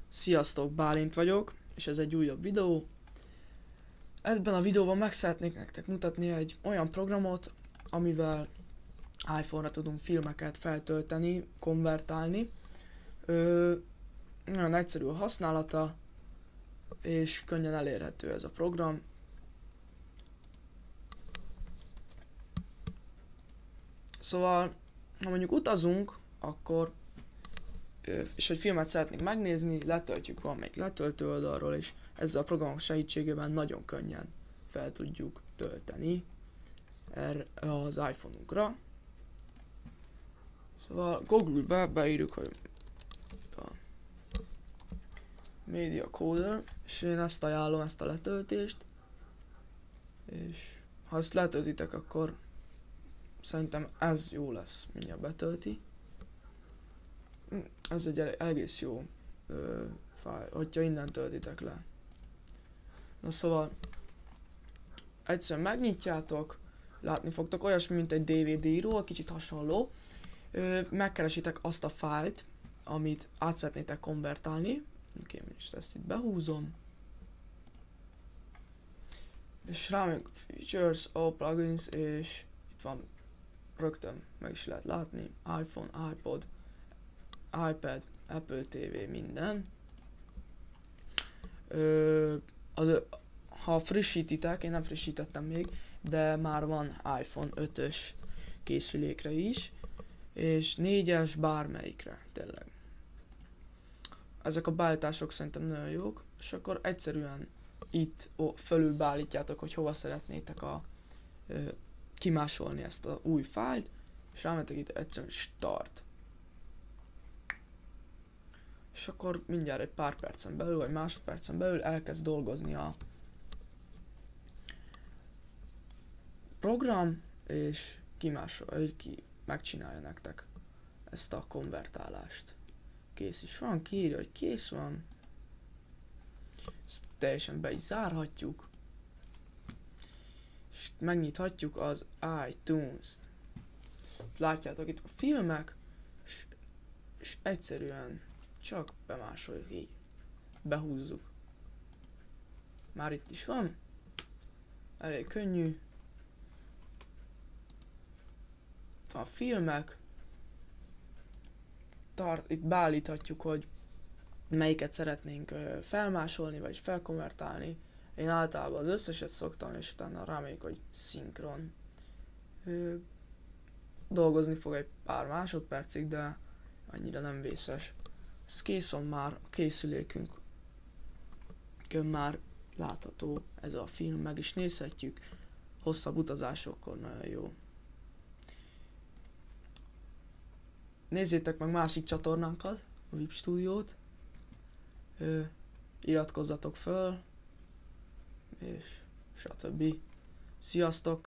Sziasztok, Bálint vagyok, és ez egy újabb videó. Ebben a videóban meg szeretnék nektek mutatni egy olyan programot, amivel iPhone-ra tudunk filmeket feltölteni, konvertálni. Nagyon egyszerű a használata, és könnyen elérhető ez a program. Szóval, ha mondjuk utazunk, akkor és egy filmet szeretnénk megnézni, letöltjük valamelyik letöltő oldalról, és ezzel a program segítségével nagyon könnyen fel tudjuk tölteni erre az iPhone-unkra. Szóval Google-be beírjuk, hogy a Media Coder, és én ezt ajánlom, ezt a letöltést, és ha ezt letöltitek, akkor szerintem ez jó lesz, mindjárt betölti. Ez egy egész jó fájl, hogyha innen töltitek le. Na szóval, egyszerűen megnyitjátok, látni fogtok olyasmi, mint egy DVD író, kicsit hasonló. Megkeresitek azt a fájlt, amit át szeretnétek konvertálni. Oké, és ezt itt behúzom. És rámegyünk Features, All Plugins, és itt van rögtön, meg is lehet látni, iPhone, iPod, iPad, Apple TV, minden. Ha frissítitek, én nem frissítettem még, de már van iPhone 5-ös készülékre is, és 4-es bármelyikre, tényleg. Ezek a beállítások szerintem nagyon jók, és akkor egyszerűen itt fölül beállítjátok, hogy hova szeretnétek kimásolni ezt az új fájlt, és rámetek itt egyszerűen Start. És akkor mindjárt egy pár percen belül, vagy másodpercen belül elkezd dolgozni a program, és megcsinálja nektek ezt a konvertálást. Kész is van, kiírja, hogy kész van. Ezt teljesen be is zárhatjuk. És megnyithatjuk az iTunes-t. Látjátok itt a filmek, és egyszerűen csak bemásoljuk így. Behúzzuk. Már itt is van. Elég könnyű. Itt van a filmek. Itt beállíthatjuk, hogy melyiket szeretnénk felmásolni, vagy felkonvertálni. Én általában az összeset szoktam, és utána rámegyek, hogy szinkron. Dolgozni fog egy pár másodpercig, de annyira nem vészes. Ez kész van már, a készülékünkön már látható ez a film, meg is nézhetjük. Hosszabb utazásokkor nagyon jó. Nézzétek meg másik csatornánkat, a VIP Studiót. Iratkozzatok föl, és stb. Sziasztok!